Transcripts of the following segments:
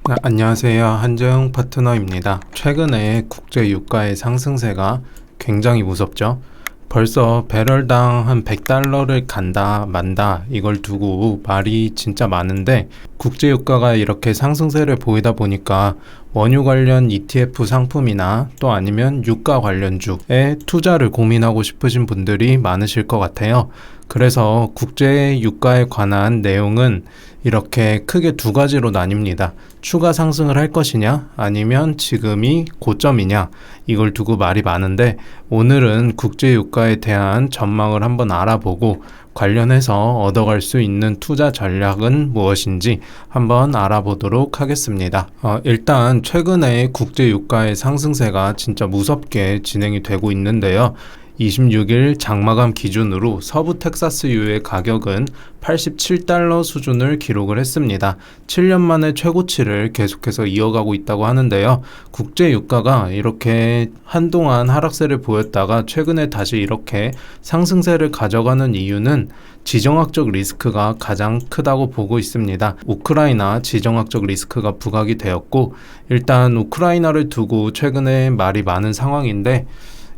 안녕하세요. 한재웅 파트너입니다. 최근에 국제 유가의 상승세가 굉장히 무섭죠. 벌써 배럴당 한 100달러를 간다 만다 이걸 두고 말이 진짜 많은데, 국제 유가가 이렇게 상승세를 보이다 보니까 원유 관련 ETF 상품이나 또 아니면 유가 관련주에 투자를 고민하고 싶으신 분들이 많으실 것 같아요. 그래서 국제 유가에 관한 내용은 이렇게 크게 두 가지로 나뉩니다. 추가 상승을 할 것이냐, 아니면 지금이 고점이냐, 이걸 두고 말이 많은데, 오늘은 국제 유가에 대한 전망을 한번 알아보고 관련해서 얻어갈 수 있는 투자 전략은 무엇인지 한번 알아보도록 하겠습니다. 일단 최근에 국제 유가의 상승세가 진짜 무섭게 진행이 되고 있는데요. 26일 장마감 기준으로 서부 텍사스유의 가격은 87달러 수준을 기록을 했습니다. 7년 만에 최고치를 계속해서 이어가고 있다고 하는데요. 국제 유가가 이렇게 한동안 하락세를 보였다가 최근에 다시 이렇게 상승세를 가져가는 이유는 지정학적 리스크가 가장 크다고 보고 있습니다. 우크라이나 지정학적 리스크가 부각이 되었고, 일단 우크라이나를 두고 최근에 말이 많은 상황인데,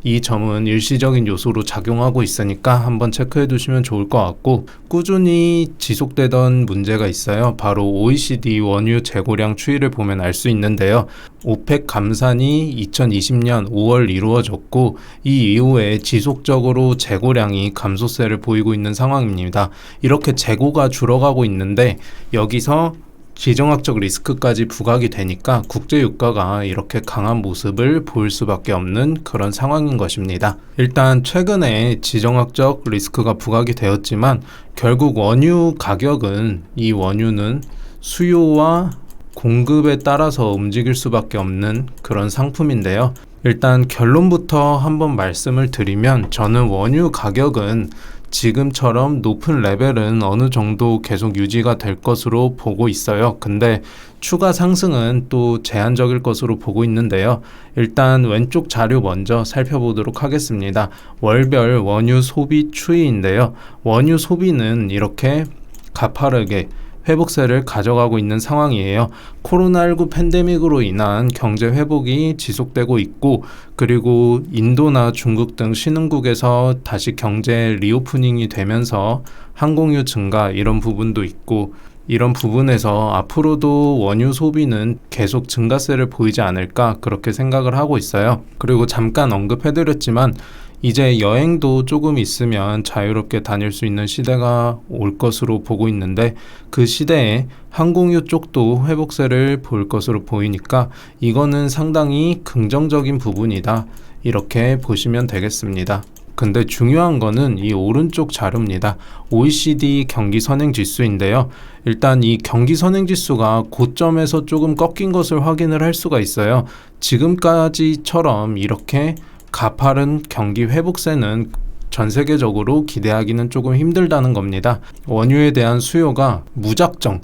이 점은 일시적인 요소로 작용하고 있으니까 한번 체크해 두시면 좋을 것 같고, 꾸준히 지속되던 문제가 있어요. 바로 OECD 원유 재고량 추이를 보면 알 수 있는데요. 오펙 감산이 2020년 5월 이루어졌고, 이 이후에 지속적으로 재고량이 감소세를 보이고 있는 상황입니다. 이렇게 재고가 줄어가고 있는데, 여기서 지정학적 리스크까지 부각이 되니까 국제 유가가 이렇게 강한 모습을 보일 수밖에 없는 그런 상황인 것입니다. 일단 최근에 지정학적 리스크가 부각이 되었지만, 결국 원유 가격은, 이 원유는 수요와 공급에 따라서 움직일 수밖에 없는 그런 상품인데요. 일단 결론부터 한번 말씀을 드리면, 저는 원유 가격은 지금처럼 높은 레벨은 어느 정도 계속 유지가 될 것으로 보고 있어요. 근데 추가 상승은 또 제한적일 것으로 보고 있는데요. 일단 왼쪽 자료 먼저 살펴보도록 하겠습니다. 월별 원유 소비 추이인데요. 원유 소비는 이렇게 가파르게 회복세를 가져가고 있는 상황이에요. 코로나19 팬데믹으로 인한 경제 회복이 지속되고 있고, 그리고 인도나 중국 등 신흥국에서 다시 경제 리오프닝이 되면서 항공유 증가, 이런 부분도 있고, 이런 부분에서 앞으로도 원유 소비는 계속 증가세를 보이지 않을까, 그렇게 생각을 하고 있어요. 그리고 잠깐 언급해드렸지만, 이제 여행도 조금 있으면 자유롭게 다닐 수 있는 시대가 올 것으로 보고 있는데, 그 시대에 항공유 쪽도 회복세를 볼 것으로 보이니까 이거는 상당히 긍정적인 부분이다, 이렇게 보시면 되겠습니다. 근데 중요한 거는 이 오른쪽 자료입니다. OECD 경기 선행 지수인데요. 일단 이 경기 선행 지수가 고점에서 조금 꺾인 것을 확인을 할 수가 있어요. 지금까지처럼 이렇게 가파른 경기 회복세는 전 세계적으로 기대하기는 조금 힘들다는 겁니다. 원유에 대한 수요가 무작정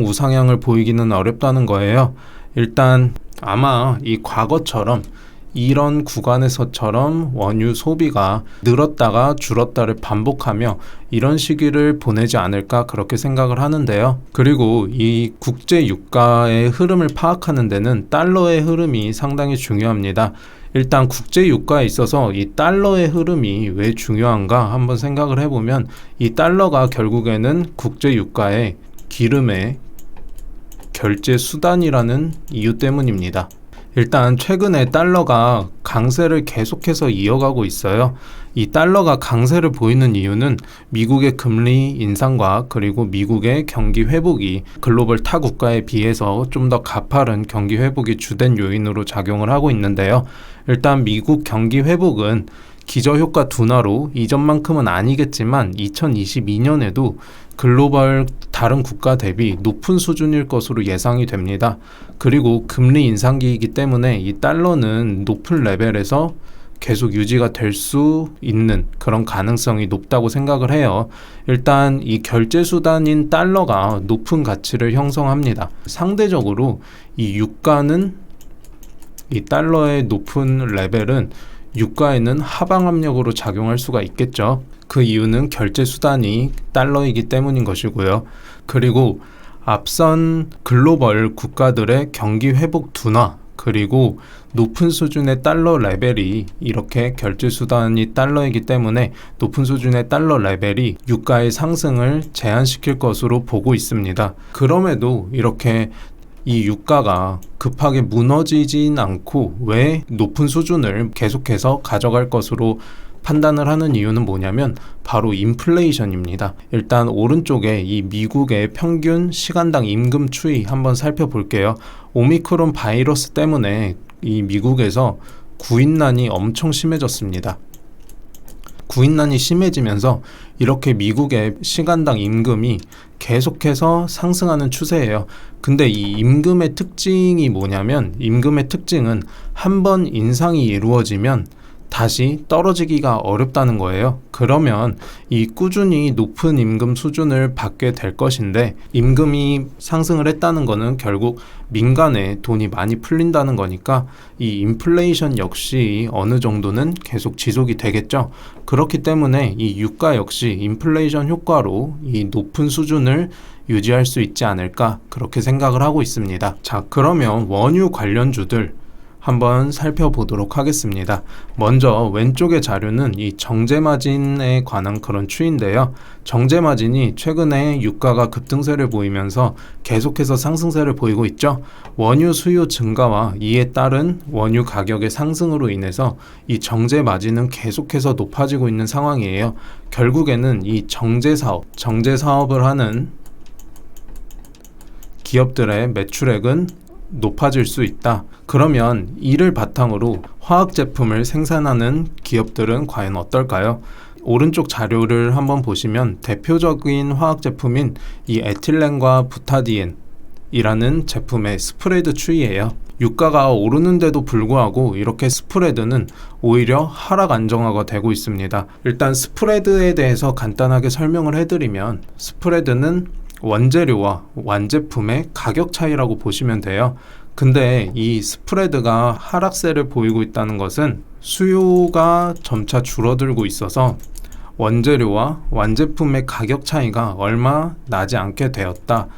우상향을 보이기는 어렵다는 거예요. 일단 아마 이 과거처럼, 이런 구간에서처럼 원유 소비가 늘었다가 줄었다를 반복하며 이런 시기를 보내지 않을까, 그렇게 생각을 하는데요. 그리고 이 국제 유가의 흐름을 파악하는 데는 달러의 흐름이 상당히 중요합니다. 일단 국제 유가에 있어서 이 달러의 흐름이 왜 중요한가 한번 생각을 해보면, 이 달러가 결국에는 국제 유가의 기름의 결제 수단이라는 이유 때문입니다. 일단 최근에 달러가 강세를 계속해서 이어가고 있어요. 이 달러가 강세를 보이는 이유는 미국의 금리 인상과 그리고 미국의 경기 회복이 글로벌 타 국가에 비해서 좀 더 가파른 경기 회복이 주된 요인으로 작용을 하고 있는데요. 일단 미국 경기 회복은 기저효과 둔화로 이전만큼은 아니겠지만 2022년에도 글로벌 다른 국가 대비 높은 수준일 것으로 예상이 됩니다. 그리고 금리 인상기이기 때문에 이 달러는 높은 레벨에서 계속 유지가 될 수 있는 그런 가능성이 높다고 생각을 해요. 일단 이 결제 수단인 달러가 높은 가치를 형성합니다. 상대적으로 이 유가는, 이 달러의 높은 레벨은 유가에는 하방 압력으로 작용할 수가 있겠죠. 그 이유는 결제 수단이 달러이기 때문인 것이고요. 그리고 앞선 글로벌 국가들의 경기 회복 둔화 그리고 높은 수준의 달러 레벨이 이렇게 결제 수단이 달러이기 때문에 높은 수준의 달러 레벨이 유가의 상승을 제한시킬 것으로 보고 있습니다. 그럼에도 이렇게 이 유가가 급하게 무너지진 않고 왜 높은 수준을 계속해서 가져갈 것으로 판단을 하는 이유는 뭐냐면 바로 인플레이션입니다. 일단 오른쪽에 이 미국의 평균 시간당 임금 추이 한번 살펴볼게요. 오미크론 바이러스 때문에 이 미국에서 구인난이 엄청 심해졌습니다. 구인난이 심해지면서 이렇게 미국의 시간당 임금이 계속해서 상승하는 추세예요. 근데 이 임금의 특징이 뭐냐면 임금의 특징은 한번 인상이 이루어지면 다시 떨어지기가 어렵다는 거예요. 그러면 이 꾸준히 높은 임금 수준을 받게 될 것인데 임금이 상승을 했다는 거는 결국 민간에 돈이 많이 풀린다는 거니까 이 인플레이션 역시 어느 정도는 계속 지속이 되겠죠. 그렇기 때문에 이 유가 역시 인플레이션 효과로 이 높은 수준을 유지할 수 있지 않을까 그렇게 생각을 하고 있습니다. 자, 그러면 원유 관련주들 한번 살펴보도록 하겠습니다. 먼저 왼쪽의 자료는 이 정제마진에 관한 그런 추이인데요. 정제마진이 최근에 유가가 급등세를 보이면서 계속해서 상승세를 보이고 있죠. 원유 수요 증가와 이에 따른 원유 가격의 상승으로 인해서 이 정제마진은 계속해서 높아지고 있는 상황이에요. 결국에는 이 정제사업을 하는 기업들의 매출액은 높아질 수 있다. 그러면 이를 바탕으로 화학 제품을 생산하는 기업들은 과연 어떨까요? 오른쪽 자료를 한번 보시면 대표적인 화학 제품인 이 에틸렌과 부타디엔이라는 제품의 스프레드 추이예요. 유가가 오르는데도 불구하고 이렇게 스프레드는 오히려 하락 안정화가 되고 있습니다. 일단 스프레드에 대해서 간단하게 설명을 해드리면 스프레드는 원재료와 완제품의 가격 차이라고 보시면 돼요. 근데 이 스프레드가 하락세를 보이고 있다는 것은 수요가 점차 줄어들고 있어서 원재료와 완제품의 가격 차이가 얼마 나지 않게 되었다는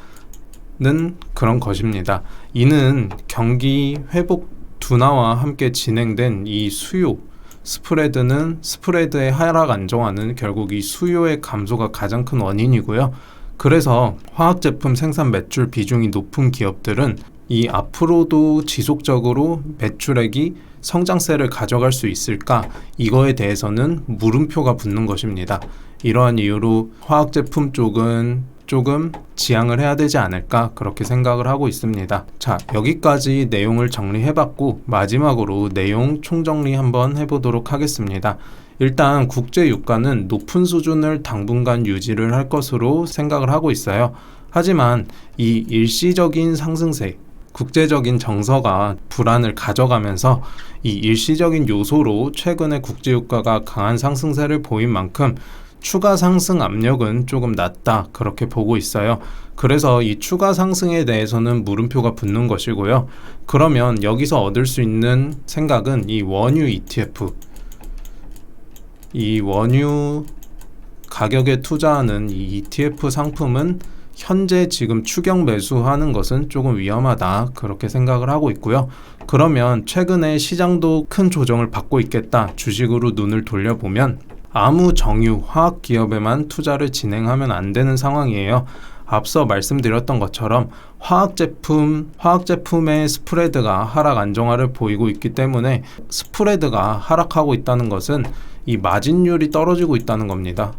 그런 것입니다. 이는 경기 회복 둔화와 함께 진행된 이 수요 스프레드의 하락 안정화는 결국 이 수요의 감소가 가장 큰 원인이고요. 그래서 화학제품 생산 매출 비중이 높은 기업들은 이 앞으로도 지속적으로 매출액이 성장세를 가져갈 수 있을까? 이거에 대해서는 물음표가 붙는 것입니다. 이러한 이유로 화학제품 쪽은 조금 지양을 해야 되지 않을까 그렇게 생각을 하고 있습니다. 자, 여기까지 내용을 정리해봤고 마지막으로 내용 총정리 한번 해보도록 하겠습니다. 일단 국제 유가는 높은 수준을 당분간 유지를 할 것으로 생각을 하고 있어요. 하지만 이 일시적인 상승세, 국제적인 정서가 불안을 가져가면서 이 일시적인 요소로 최근에 국제 유가가 강한 상승세를 보인 만큼 추가 상승 압력은 조금 낮다 그렇게 보고 있어요. 그래서 이 추가 상승에 대해서는 물음표가 붙는 것이고요. 그러면 여기서 얻을 수 있는 생각은 이 원유 ETF, 이 원유 가격에 투자하는 이 ETF 상품은 현재 지금 추격 매수하는 것은 조금 위험하다 그렇게 생각을 하고 있고요. 그러면 최근에 시장도 큰 조정을 받고 있겠다 주식으로 눈을 돌려보면 아무 정유 화학 기업에만 투자를 진행하면 안 되는 상황이에요. 앞서 말씀드렸던 것처럼 화학제품의 스프레드가 하락 안정화를 보이고 있기 때문에 스프레드가 하락하고 있다는 것은 이 마진율이 떨어지고 있다는 겁니다.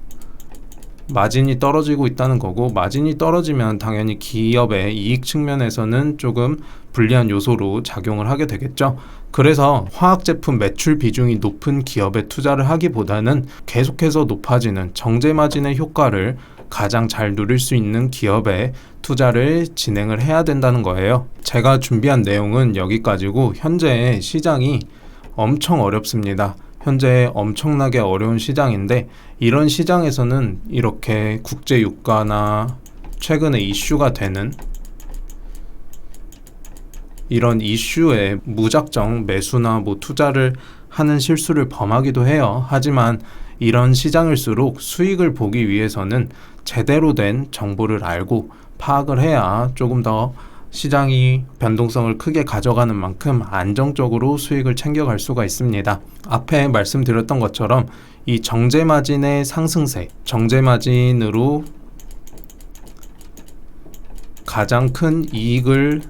마진이 떨어지고 있다는 거고 마진이 떨어지면 당연히 기업의 이익 측면에서는 조금 불리한 요소로 작용을 하게 되겠죠. 그래서 화학제품 매출 비중이 높은 기업에 투자를 하기보다는 계속해서 높아지는 정제마진의 효과를 가장 잘 누릴 수 있는 기업에 투자를 진행을 해야 된다는 거예요. 제가 준비한 내용은 여기까지고 현재 시장이 엄청 어렵습니다. 현재 엄청나게 어려운 시장인데 이런 시장에서는 이렇게 국제 유가나 최근에 이슈가 되는 이런 이슈에 무작정 매수나 투자를 하는 실수를 범하기도 해요. 하지만 이런 시장일수록 수익을 보기 위해서는 제대로 된 정보를 알고 파악을 해야 조금 더 시장이 변동성을 크게 가져가는 만큼 안정적으로 수익을 챙겨갈 수가 있습니다. 앞에 말씀드렸던 것처럼 이 정제마진의 상승세, 정제마진으로 가장 큰 이익을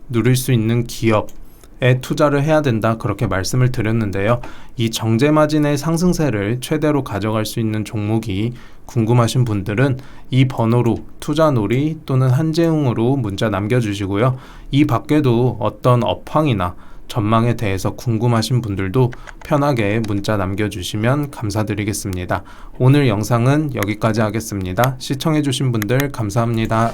누릴 수 있는 기업에 투자를 해야 된다, 그렇게 말씀을 드렸는데요. 이 정제마진의 상승세를 최대로 가져갈 수 있는 종목이 궁금하신 분들은 이 번호로 투자놀이 또는 한재웅으로 문자 남겨주시고요. 이 밖에도 어떤 업황이나 전망에 대해서 궁금하신 분들도 편하게 문자 남겨주시면 감사드리겠습니다. 오늘 영상은 여기까지 하겠습니다. 시청해주신 분들 감사합니다.